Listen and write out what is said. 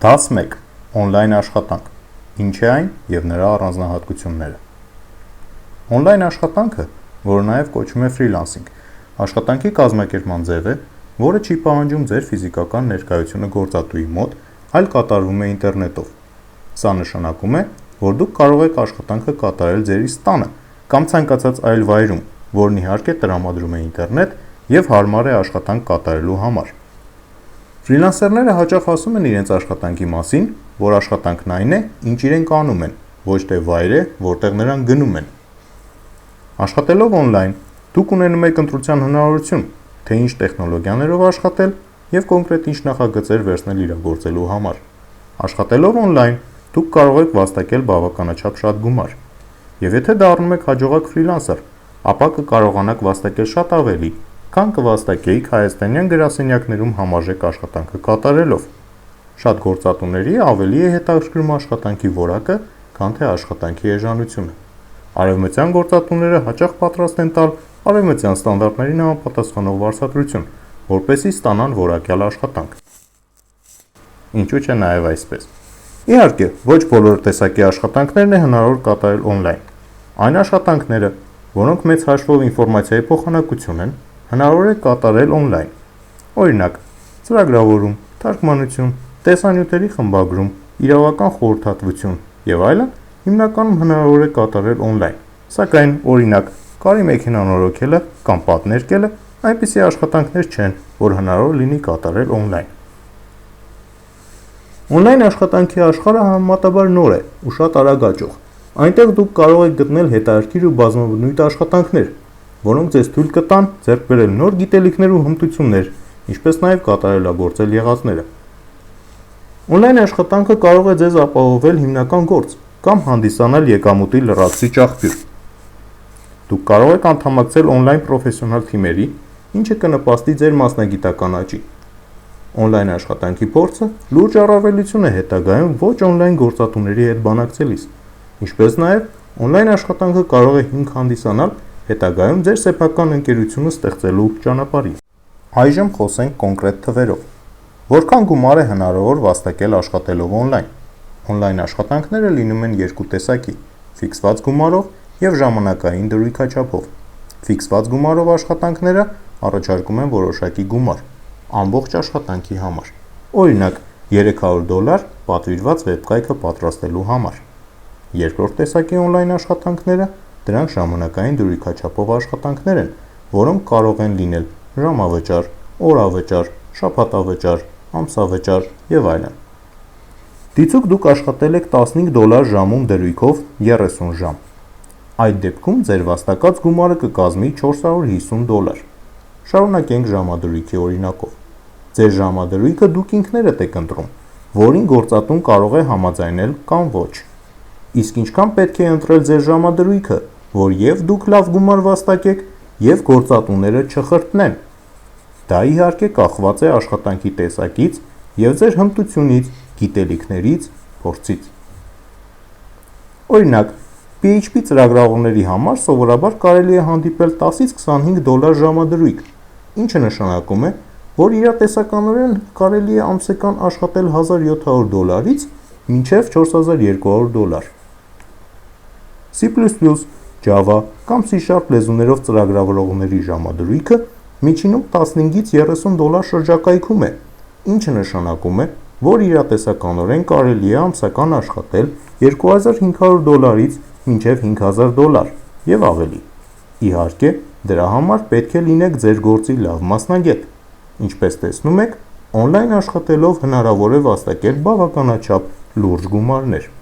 Դաս 1. Օնլայն աշխատանք։ Ինչ է այն և նրա առանձնահատկությունները։ Օնլայն աշխատանքը, որը նաև կոչվում է ֆրիլանսինգ, աշխատանքի կազմակերպման ձև է, որը չի պահանջում ձեր ֆիզիկական ներկայությունը գործատուի մոտ, այլ կատարվում է ինտերնետով։ Սա նշանակում է, որ դուք կարող եք աշխատանքը կատարել ձերից տանը կամ ցանկացած այլ վայրում, որն իհարկե տրամադրում է ինտերնետ և հարմար է աշխատանք կատարելու համար։ Ֆրիլանսերները հաճախ ասում են իրենց աշխատանքի մասին, որ աշխատանքն այն է, ինչ իրենք անում են, ոչ թե վայր է, որտեղ նրանք գնում են։ Աշխատելով օնլայն, դուք ունենում եք ընտրության հնարավորություն, թե ինչ տեխնոլոգիաներով աշխատել և կոնկրետ ինչ նախագծեր վերցնել իրագործելու համար։ Աշխատելով օնլայն, դուք կարող եք վաստակել բավականաչափ շատ գումար։ Եվ եթե դառնում եք հաջողակ ֆրիլանսեր, ապա կկարողանաք վաստակել շատ ավելի, քան կվաստակեիք հայաստանյան գրասենյակներում համարժեք աշխատանքը կատարելով։ Շատ գործատուների ավելի է հետաքրքրում աշխատանքի որակը, քան թե աշխատանքի էժանությունը։ Արևմտյան գործատուները հաճախ պատրաստ են տալ արևմտյան ստանդարտներին համապատասխանող վարձատրություն, որպեսզի ստանան որակյալ աշխատանք։ Ինչու՞ չէ նաև այսպես։ Իհարկե, ոչ բոլոր տեսակի աշխատանքներն է հնարավոր կատարել օնլայն։ Այն աշխատանքները, որոնք մեծ հաշվով ինֆորմացիայի փոխանակություն են, հնարավոր է կատարել օնլայն։ Օրինակ, ծրագրավորում, թարգմանություն, տեսանյութերի խմբագրում, իրավական խորհրդատվություն և այլն հիմնականում հնարավոր է կատարել օնլայն, սակայն, օրինակ, կարի մեքենա նորոգելը կամ պատներկելը այնպիսի աշխատանքներ չեն, որ հնարավոր լինի կատարել օնլայն։ Օնլայն աշխատանքի աշխարհը համեմատաբար նոր է ու շատ արագ աճող։ Այնտեղ դուք կարող եք գտնել հետաքրքիր ու բազմաբնույթ աշխատանքներ, որոնք ձեզ թույլ կտան ձեռք բերել նոր գիտելիքներ ու հմտություններ, ինչպես նաև կատարելագործել եղածները։ Օնլայն աշխատանքը կարող է ձեզ ապահովել հիմնական գործ կամ հանդիսանալ եկամուտի լրացուցիչ աղբյուր։ Դուք կարող եք անդամակցել օնլայն պրոֆեսիոնալ թիմերի, ինչը կնպաստի ձեր մասնագիտական աճին։ Օնլայն աշխատանքի փորձը լուրջ առավելություն է հետագայում ոչ օնլայն գործատուների հետ բանակցելիս, ինչպես նաև օնլայն աշխատանքը կարող է հիմք հանդիսանալ հետագայում ձեր սեփական ընկերությունը ստեղծելու ճանապարհին։ Այժմ խոսենք կոնկրետ թվերով։ Որքան գումար է հնարավոր վաստակել աշխատելով օնլայն։ Օնլայն աշխատանքները լինում են երկու տեսակի՝ ֆիքսված գումարով և ժամանակային դրույքաչափով։ Ֆիքսված գումարով աշխատանքները առաջարկում են որոշակի գումար ամբողջ աշխատանքի համար։ Օրինակ, $300 պատվիրված վեբկայքը պատրաստելու համար։ Երկրորդ տեսակի օնլայն աշխատանքները դրանք ժամանակային դրույքաչափով աշխատանքներ են, որոնք կարող են լինել ժամավճար, օրավճար, շաբաթավճար, ամսավճար և այլն։ Դիցուք դուք աշխատել եք $15 ժամում դրույքով 30 ժամ։ Այդ դեպքում ձեր վաստակած գումարը կկազմի $450։ Շարունակենք ժամադրույքի օրինակով։ Ձեր ժամադրույքը դուք ինքներդ եք ընտրում, որին գործատուն կարող է համաձայնել կամ ոչ։ Իսկ ինչքան պետք է ընտրել ձեր ժամադրույքը, որ և դուք լավ գումար վաստակեք, և գործատուները չխրտնեն։ Դա իհարկե կախված է աշխատանքի տեսակից և ձեր հմտությունից, գիտելիքներից, փորձից։ Օրինակ, PHP ծրագրավորների համար սովորաբար կարելի է հանդիպել $10-25 ժամադրույք, ինչը նշանակում է, որ իրատեսականորեն կարելի է ամսական աշխատել $1700-ից մինչև $4200։ C++, Java կամ C# լեզուներով ծրագրավորողների ժամադրույքը միջինում 15-ից $30 շրջակայքում է, ինչը նշանակում է, որ իրատեսականորեն կարելի է ամսական աշխատել $2500-ից մինչև $5000 և ավելի։ Իհարկե, դրա համար պետք է լինեք ձեր գործի լավ մասնագետ։ Ինչպես տեսնում եք, օնլայն աշխատելով հնարավոր է վաստակել բավականաչափ լուրջ գումարներ։